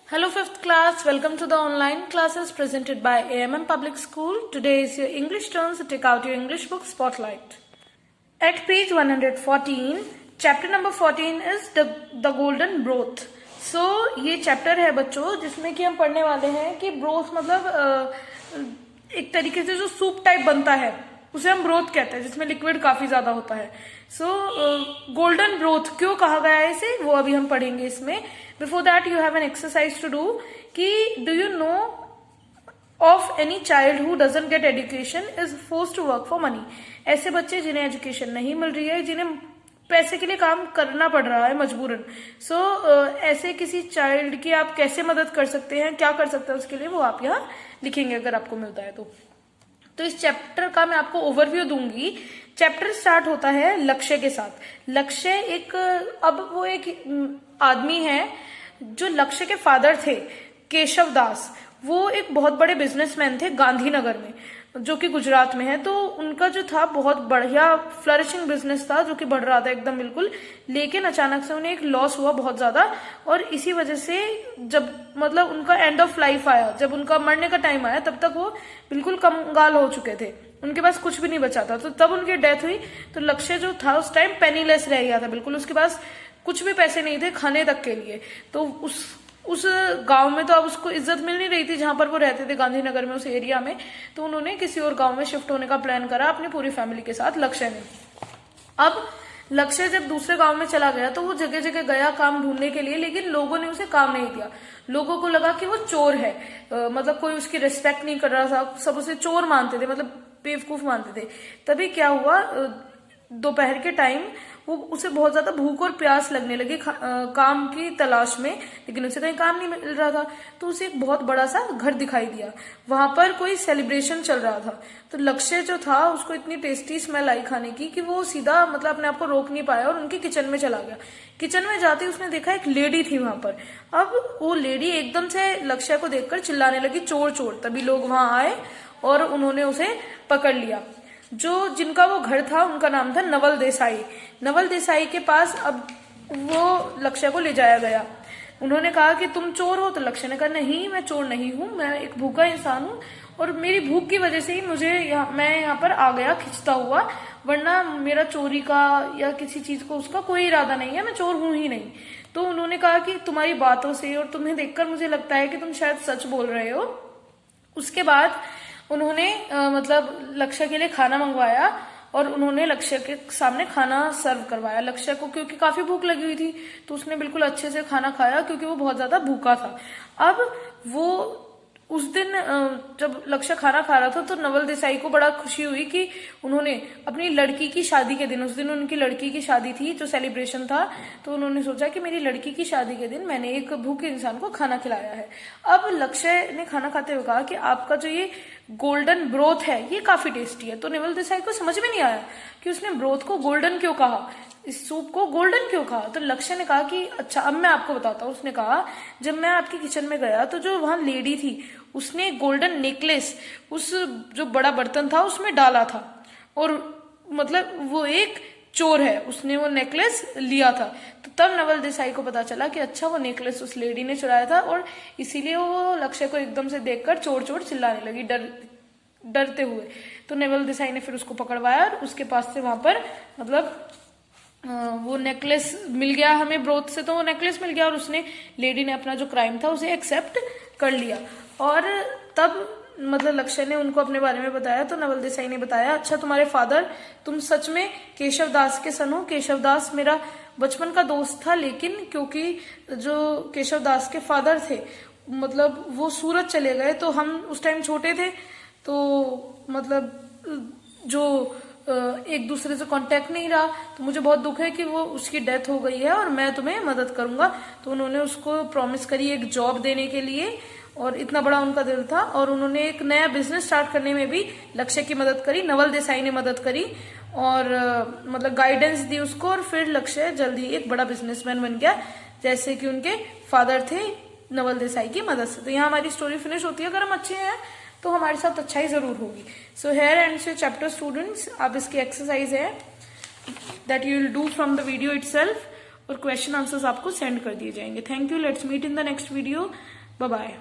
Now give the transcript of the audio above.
Hello 5th class, welcome to the online classes presented by AMM Public School. Today is your English turn, so take out your English book Spotlight. At page 114, chapter number 14 is the golden broth. So ये chapter है बच्चों जिसमें कि हम पढ़ने वाले हैं कि broth मतलब एक तरीके से जो सूप टाइप बनता है उसे हम ब्रोथ कहते हैं, जिसमें लिक्विड काफी ज्यादा होता है. सो गोल्डन ब्रोथ क्यों कहा गया है इसे, वो अभी हम पढ़ेंगे इसमें. Before that you have an exercise to do कि do you know of any child who doesn't get education is force to work for money. ऐसे बच्चे जिन्हें एजुकेशन नहीं मिल रही है, जिन्हें पैसे के लिए काम करना पड़ रहा है मजबूरन. सो ऐसे किसी चाइल्ड की आप कैसे मदद कर सकते हैं, क्या कर सकते हैं उसके लिए, वो आप यहाँ लिखेंगे अगर आपको मिलता है तो इस चैप्टर का मैं आपको ओवरव्यू दूंगी. चैप्टर स्टार्ट होता है लक्ष्य के साथ. लक्ष्य अब वो एक आदमी है जो लक्ष्य के फादर थे, केशव दास. वो एक बहुत बड़े बिजनेसमैन थे गांधीनगर में, जो कि गुजरात में है. तो उनका जो था बहुत बढ़िया फ्लरिशिंग बिजनेस था, जो कि बढ़ रहा था एकदम बिल्कुल. लेकिन अचानक से उन्हें एक लॉस हुआ बहुत ज्यादा, और इसी वजह से जब मतलब उनका एंड ऑफ लाइफ आया, जब उनका मरने का टाइम आया, तब तक वो बिल्कुल कंगाल हो चुके थे. उनके पास कुछ भी नहीं बचा था. तो तब उनकी डेथ हुई. तो लक्ष्य जो था उस टाइम पेनीलेस रह गया था बिल्कुल. उसके पास कुछ भी पैसे नहीं थे खाने तक के लिए. तो उस गांव में तो अब उसको इज्जत मिल नहीं रही थी जहां पर वो रहते थे, गांधीनगर में, उस एरिया में. तो उन्होंने किसी और गांव में शिफ्ट होने का प्लान करा अपनी पूरी फैमिली के साथ, लक्ष्य ने. अब लक्ष्य जब दूसरे गांव में चला गया तो वो जगह जगह गया काम ढूंढने के लिए, लेकिन लोगों ने उसे काम नहीं दिया. लोगों को लगा कि वो चोर है, मतलब कोई उसकी रिस्पेक्ट नहीं कर रहा था, सब उसे चोर मानते थे, मतलब बेवकूफ मानते थे. तभी क्या हुआ, दोपहर के टाइम वो उसे बहुत ज्यादा भूख और प्यास लगने लगी काम की तलाश में, लेकिन उसे कहीं काम नहीं मिल रहा था. तो उसे एक बहुत बड़ा सा घर दिखाई दिया. वहां पर कोई सेलिब्रेशन चल रहा था. तो लक्ष्य जो था उसको इतनी टेस्टी स्मेल आई खाने की कि वो सीधा मतलब अपने आप को रोक नहीं पाया और उनके किचन में चला गया. किचन में जाते उसने देखा एक लेडी थी वहां पर. अब वो लेडी एकदम से लक्ष्य को देखकर चिल्लाने लगी, चोर चोर. तभी लोग वहां आए और उन्होंने उसे पकड़ लिया. जिनका वो घर था उनका नाम था नवल देसाई. नवल देसाई के पास अब वो लक्ष्य को ले जाया गया. उन्होंने कहा कि तुम चोर हो. तो लक्ष्य ने कहा नहीं, मैं चोर नहीं हूं, मैं एक भूखा इंसान हूं, और मेरी भूख की वजह से ही मैं यहाँ पर आ गया खिंचता हुआ, वरना मेरा चोरी का या किसी चीज को उसका कोई इरादा नहीं है, मैं चोर हूं ही नहीं. तो उन्होंने कहा कि तुम्हारी बातों से और तुम्हें देखकर मुझे लगता है कि तुम शायद सच बोल रहे हो. उसके बाद उन्होंने मतलब लक्ष्य के लिए खाना मंगवाया और उन्होंने लक्ष्य के सामने खाना सर्व करवाया. लक्ष्य को क्योंकि काफी भूख लगी हुई थी तो उसने बिल्कुल अच्छे से खाना खाया, क्योंकि वो बहुत ज्यादा भूखा था. अब वो उस दिन जब लक्ष्य खाना खा रहा था तो नवल देसाई को बड़ा खुशी हुई कि उन्होंने अपनी लड़की की शादी के दिन, उस दिन उनकी लड़की की शादी थी, जो सेलिब्रेशन था, तो उन्होंने सोचा कि मेरी लड़की की शादी के दिन मैंने एक भूखे इंसान को खाना खिलाया है. अब लक्ष्य ने खाना खाते हुए कहा कि आपका जो ये गोल्डन ब्रोथ है ये काफी टेस्टी है. तो नवल देसाई को समझ में नहीं आया कि उसने ब्रोथ को गोल्डन क्यों कहा, इस सूप को गोल्डन क्यों कहा. तो लक्ष्य ने कहा कि अच्छा अब मैं आपको बताता हूँ. उसने कहा जब मैं आपके किचन में गया तो जो वहां लेडी थी उसने गोल्डन नेकलेस उस जो बड़ा बर्तन था उसमें डाला था, और मतलब वो एक चोर है, उसने वो नेकलेस लिया था. तो तब नवल देसाई को पता चला कि अच्छा वो नेकलेस उस लेडी ने चुराया था, और इसीलिए वो लक्ष्य को एकदम से देखकर चोर चोर चिल्लाने लगी डरते हुए. तो नवल देसाई ने फिर उसको पकड़वाया और उसके पास से वहां पर मतलब वो नेकलेस मिल गया हमें ब्रोथ से. तो वो नेकलेस मिल गया और उसने, लेडी ने अपना जो क्राइम था उसे एक्सेप्ट कर लिया. और तब मतलब लक्ष्य ने उनको अपने बारे में बताया. तो नवल देसाई ने बताया अच्छा तुम्हारे फादर, तुम सच में केशव दास के सन हो. केशव दास मेरा बचपन का दोस्त था, लेकिन क्योंकि जो केशव दास के फादर थे मतलब वो सूरत चले गए, तो हम उस टाइम छोटे थे, तो मतलब जो एक दूसरे से कांटेक्ट नहीं रहा, तो मुझे बहुत दुख है कि वो उसकी डेथ हो गई है और मैं तुम्हें मदद करूंगा. तो उन्होंने उसको प्रॉमिस करी एक जॉब देने के लिए, और इतना बड़ा उनका दिल था. और उन्होंने एक नया बिजनेस स्टार्ट करने में भी लक्ष्य की मदद करी, नवल देसाई ने मदद करी और मतलब गाइडेंस दी उसको. और फिर लक्ष्य जल्दी एक बड़ा बिजनेसमैन बन गया, जैसे कि उनके फादर थे नवल देसाई की मदद से. तो यहाँ हमारी स्टोरी फिनिश होती है. अगर हम अच्छे हैं तो हमारे साथ अच्छाई जरूर होगी. So here ends your chapter students. अब इसकी एक्सरसाइज है that you will do from the video itself. और क्वेश्चन आंसर्स आपको सेंड कर दिए जाएंगे। Thank you, let's meet in the next video, bye bye.